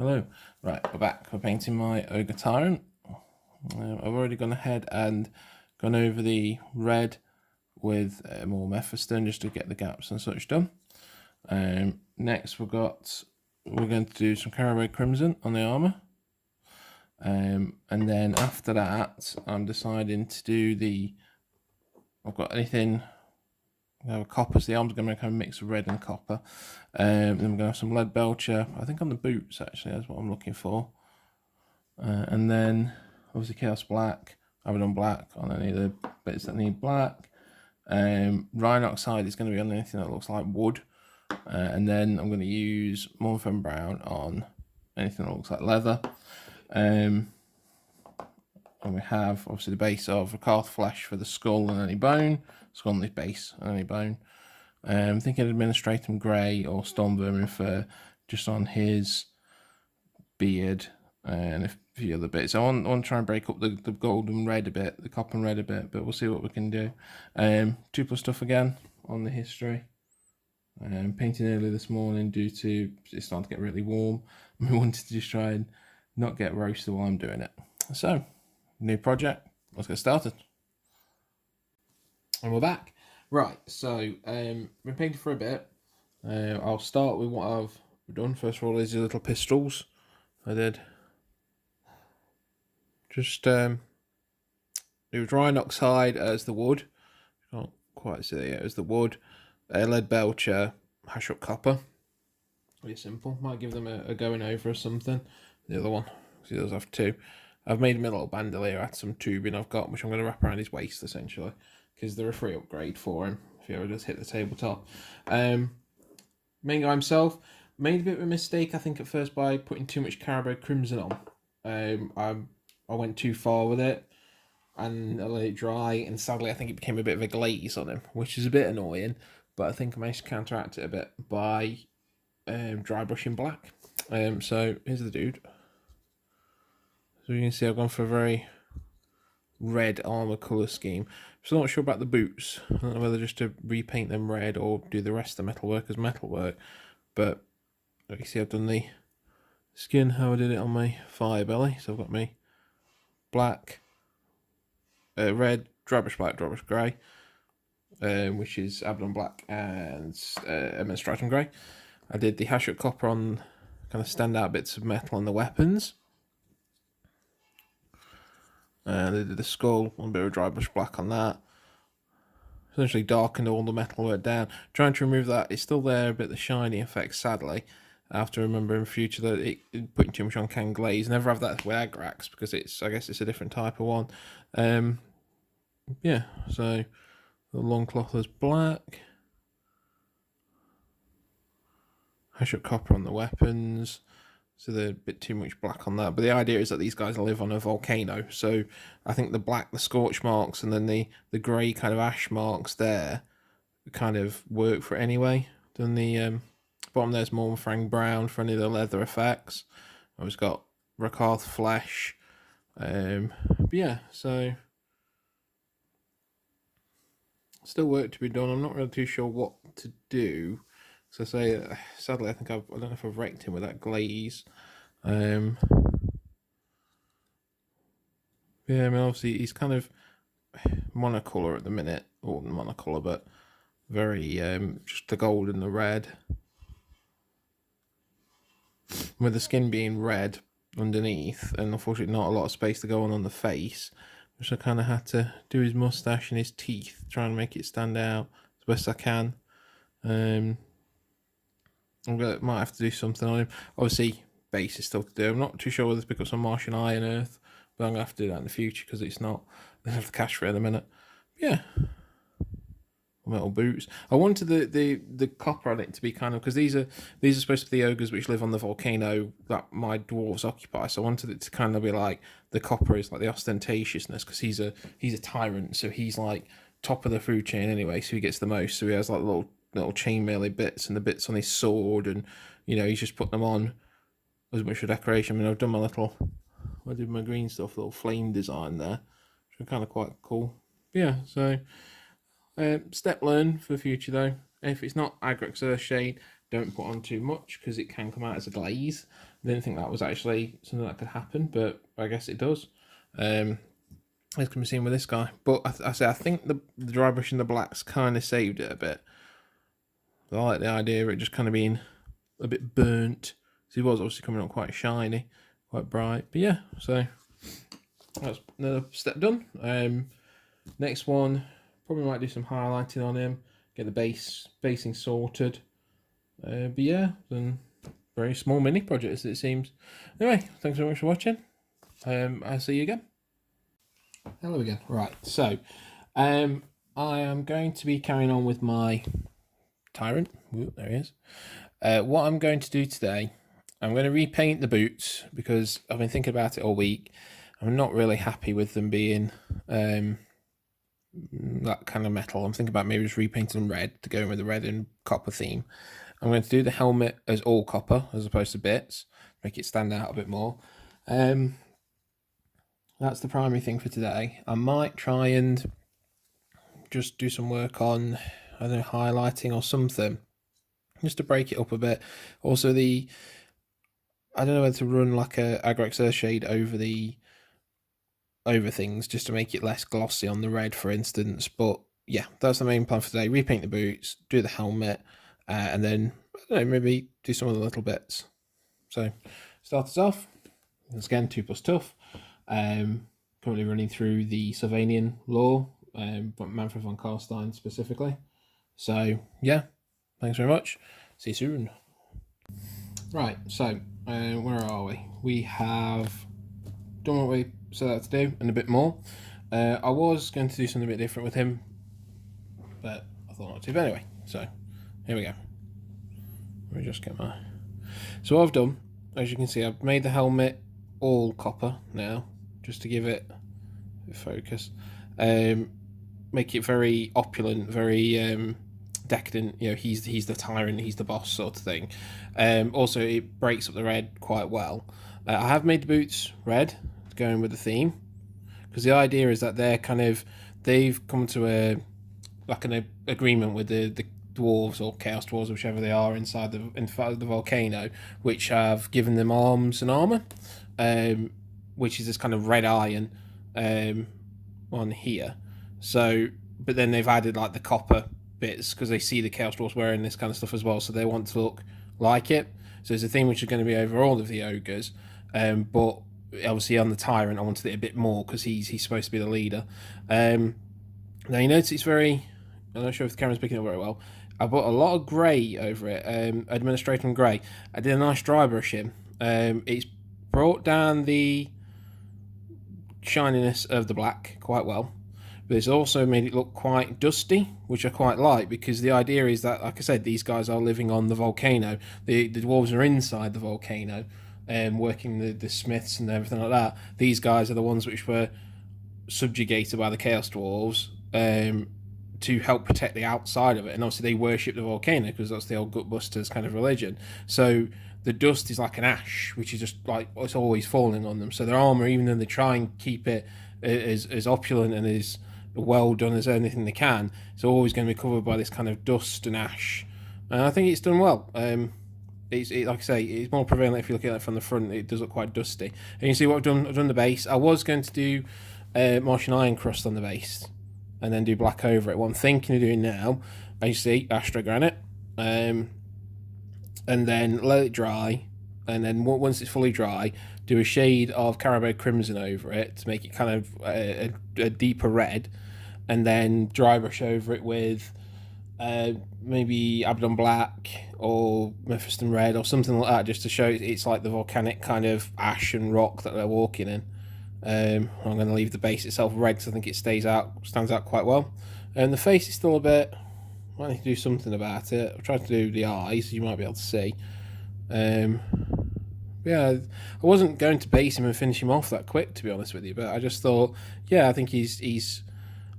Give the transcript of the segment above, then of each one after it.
Hello. Right, we're back. We're painting my Ogre Tyrant. I've already gone ahead and gone over the red with more Mephiston just to get the gaps and such done. Next we're going to do some Carroburg Crimson on the armour. And then after that I'm deciding to do I've got anything. I have a copper, so the arm's going to make a mix of red and copper. Then we're going to have some Leadbelcher, I think on the boots actually, that's what I'm looking for. And then obviously Chaos Black, Abaddon Black on any of the bits that need black. Rhinox side is going to be on anything that looks like wood. And then I'm going to use Mournfang Brown on anything that looks like leather. And we have obviously the base of Rakarth Flesh for the skull and any bone. Skull on the base and any bone. I'm thinking Administratum Grey or Stormvermin Fur just on his beard and a few other bits. I want to try and break up the gold and red a bit, the copper and red a bit, but we'll see what we can do. 2+ stuff again on the history. Painting early this morning due to it's starting to get really warm. We wanted to just try and not get roasted while I'm doing it. So, new project, let's get started. And we're back. Right, so been painting for a bit. I'll start with what I've done. First of all, these little pistols I did. Just it was Rhinox hide as the wood. Can't quite see it as the wood. Leadbelcher, Hashut Copper. Really simple. Might give them a going over or something. The other one, because he does have two. I've made him a little bandolier. I had some tubing I've got, which I'm going to wrap around his waist essentially, because they're a free upgrade for him if he ever does hit the tabletop. Main guy himself made a bit of a mistake, I think, at first by putting too much Carroburg Crimson on. I went too far with it and I let it dry, and sadly I think it became a bit of a glaze on him, which is a bit annoying, but I think I managed to counteract it a bit by dry brushing black. So here's the dude. So you can see I've gone for a very red armour colour scheme. So I'm not sure about the boots. I don't know whether just to repaint them red or do the rest of the metalwork as metalwork. But you see I've done the skin, how I did it on my fire belly. So I've got my black, red, dry brush black, dry brush grey, which is Abaddon Black and Administratum Grey. I did the Hashut Copper on kind of standout bits of metal on the weapons. And they did the skull, a bit of dry brush black on that. Essentially darkened all the metalwork down. Trying to remove that, it's still there, a bit of the shiny effect, sadly. I have to remember in future that putting too much on can glaze. Never have that with Agrax, because I guess it's a different type of one. Yeah, so the long cloth is black. Hashut Copper on the weapons. So they're a bit too much black on that. But the idea is that these guys live on a volcano. So I think the black, the scorch marks, and then the grey kind of ash marks there kind of work for it anyway. Then the bottom there's Mournfang Brown for any of the leather effects. I've just got Rakarth Flesh. But yeah, so still work to be done. I'm not really too sure what to do. So I say, sadly, I don't know if I've wrecked him with that glaze. Yeah, I mean, obviously he's kind of monocolour at the minute, or monocolour, but very just the gold and the red. With the skin being red underneath, and unfortunately not a lot of space to go on the face, which I kind of had to do his moustache and his teeth, try and make it stand out as best I can. Might have to do something on him. Obviously, base is still to do. I'm not too sure whether to pick up some Martian Iron Earth, but I'm going to have to do that in the future because it's not. I don't have the cash for it in a minute. Yeah. Metal boots. I wanted the copper on it to be kind of, because these are supposed to be the ogres which live on the volcano that my dwarves occupy. So I wanted it to kind of be like the copper is like the ostentatiousness, because he's a tyrant, so he's like top of the food chain anyway. So he gets the most. So he has like little chainmail bits and the bits on his sword, and you know he's just put them on as much for decoration. I mean, I've done my little, I did my green stuff, little flame design there, which are kind of quite cool. Yeah, so step learn for the future though. If it's not Agrax Earthshade, don't put on too much because it can come out as a glaze. I didn't think that was actually something that could happen, but I guess it does. As can be seen with this guy. But I think the dry brush and the blacks kind of saved it a bit. I like the idea of it just kind of being a bit burnt. So he was obviously coming up quite shiny, quite bright. But yeah, so that's another step done. Next one, probably might do some highlighting on him, get the basing sorted. But yeah, then very small mini projects it seems. Anyway, thanks very much for watching. I'll see you again. Hello again. Right, so I am going to be carrying on with my Tyrant. Ooh, there he is. What I'm going to do today, I'm going to repaint the boots because I've been thinking about it all week. I'm not really happy with them being that kind of metal. I'm thinking about maybe just repainting them red to go in with the red and copper theme. I'm going to do the helmet as all copper as opposed to bits, make it stand out a bit more. That's the primary thing for today. I might try and just do some work on, I don't know, highlighting or something, just to break it up a bit. Also, I don't know whether to run like a Agrax Earthshade over things, just to make it less glossy on the red, for instance. But yeah, that's the main plan for today. Repaint the boots, do the helmet, and then, I don't know, maybe do some of the little bits. So, start us off. Once again, 2+ tough. Currently running through the Sylvanian lore, but Manfred von Karstein specifically. So, yeah, thanks very much. See you soon. Right, so, where are we? We have done what we set out to do and a bit more. I was going to do something a bit different with him, but I thought not to. But anyway, so here we go. Let me just get my... So what I've done, as you can see, I've made the helmet all copper now, just to give it a focus. Make it very opulent, very decadent. You know, he's the tyrant, he's the boss sort of thing. Also, it breaks up the red quite well. I have made the boots red, going with the theme, because the idea is that they've come to an agreement with the dwarves or chaos dwarves, whichever they are, inside the volcano, which have given them arms and armor, which is this kind of red iron on here. So, but then they've added like the copper bits because they see the chaos dwarves wearing this kind of stuff as well, so they want to look like it. So it's a theme which is going to be over all of the ogres, but obviously on the tyrant I wanted it a bit more because he's supposed to be the leader. Now you notice it's very, I'm not sure if the camera's picking up very well, I put a lot of grey over it, Administratum Grey. I did a nice dry brush in. It's brought down the shininess of the black quite well, but it's also made it look quite dusty, which I quite like, because the idea is that, like I said, these guys are living on the volcano. The dwarves are inside the volcano, working the smiths and everything like that. These guys are the ones which were subjugated by the chaos dwarves to help protect the outside of it, and obviously they worship the volcano because that's the old Gutbusters kind of religion. So the dust is like an ash, which is just like, it's always falling on them. So their armor, even though they try and keep it as opulent and as well done as anything they can, it's always going to be covered by this kind of dust and ash. And I think it's done well. Like I say, it's more prevalent if you look at it from the front. It does look quite dusty. And you see what I've done. I've done the base. I was going to do Martian Iron Crust on the base and then do black over it. What I'm thinking of doing now, as you see, Astrogranite, and then let it dry, and then once it's fully dry, do a shade of Carroburg Crimson over it to make it kind of a deeper red, and then dry brush over it with maybe Abaddon Black or Mephiston Red or something like that, just to show it's like the volcanic kind of ash and rock that they're walking in. I'm going to leave the base itself red because I think it stands out quite well. And the face is still a bit, might need to do something about it. I've tried to do the eyes, you might be able to see. Yeah, I wasn't going to base him and finish him off that quick, to be honest with you, but I just thought, yeah, I think he's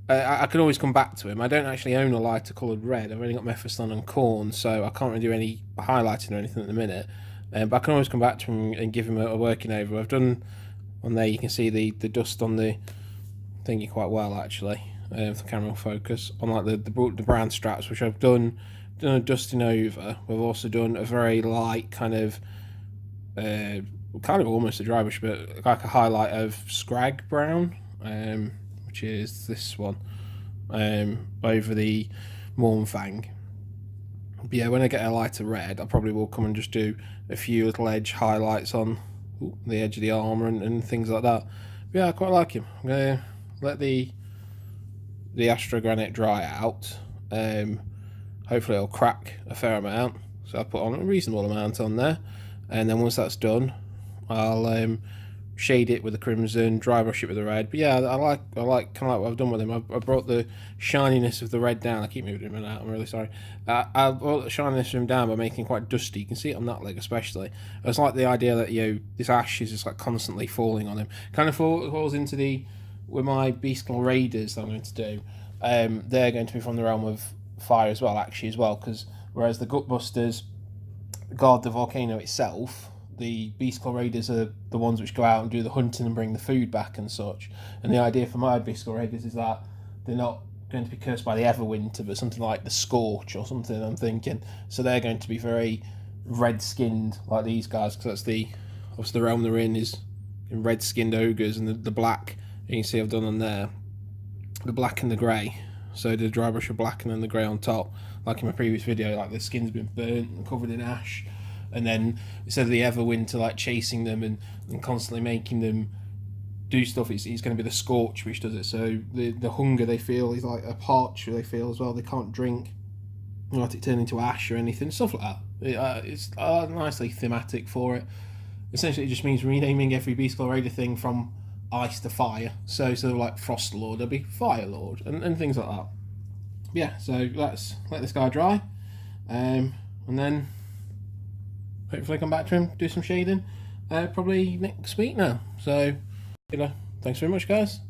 I can always come back to him. I don't actually own a lighter coloured red. I've only got Mephiston and Corn, so I can't really do any highlighting or anything at the minute. But I can always come back to him and give him a working over. I've done on there, you can see the dust on the thingy quite well, actually, if the camera will focus, on like the brown straps, which I've done a dusting over. We've also done a very light kind of kind of almost a dry brush, but like a highlight of Skrag Brown, which is this one, over the Mournfang. But yeah, when I get a lighter red, I probably will come and just do a few little edge highlights on the edge of the armour and things like that. But yeah, I quite like him. I'm going to let the Astrogranite dry out. Hopefully it'll crack a fair amount, so I'll put on a reasonable amount on there, and then once that's done, I'll shade it with the crimson, dry brush it with the red. But yeah, I like kind of like what I've done with him. I brought the shininess of the red down. I keep moving him out, I'm really sorry. I brought the shininess of him down by making him quite dusty. You can see it on that leg especially. It's like the idea that, you know, this ash is just like constantly falling on him. Kind of falls into with my bestial raiders that I'm going to do. They're going to be from the realm of fire as well, because whereas the Gutbusters guard the volcano itself, the bestial raiders are the ones which go out and do the hunting and bring the food back and such. And the idea for my bestial raiders is that they're not going to be cursed by the Everwinter, but something like the Scorch or something, I'm thinking. So they're going to be very red-skinned like these guys, because that's obviously the realm they're in is in red-skinned ogres, and the black, you can see I've done on there, the black and the grey. So the dry brush of black and then the grey on top, like in my previous video, like the skin's been burnt and covered in ash, and then instead of the Everwinter like chasing them and constantly making them do stuff, it's going to be the Scorch which does it. So the hunger they feel is like a parch they feel as well. They can't drink, let it turn into ash or anything, stuff like that. It's nicely thematic for it. Essentially, it just means renaming every bestial raider thing from ice to fire. So instead of like Frost Lord, there'll be Fire Lord and things like that. Yeah, so let's let this guy dry, and then hopefully come back to him, do some shading, probably next week now. So, thanks very much, guys.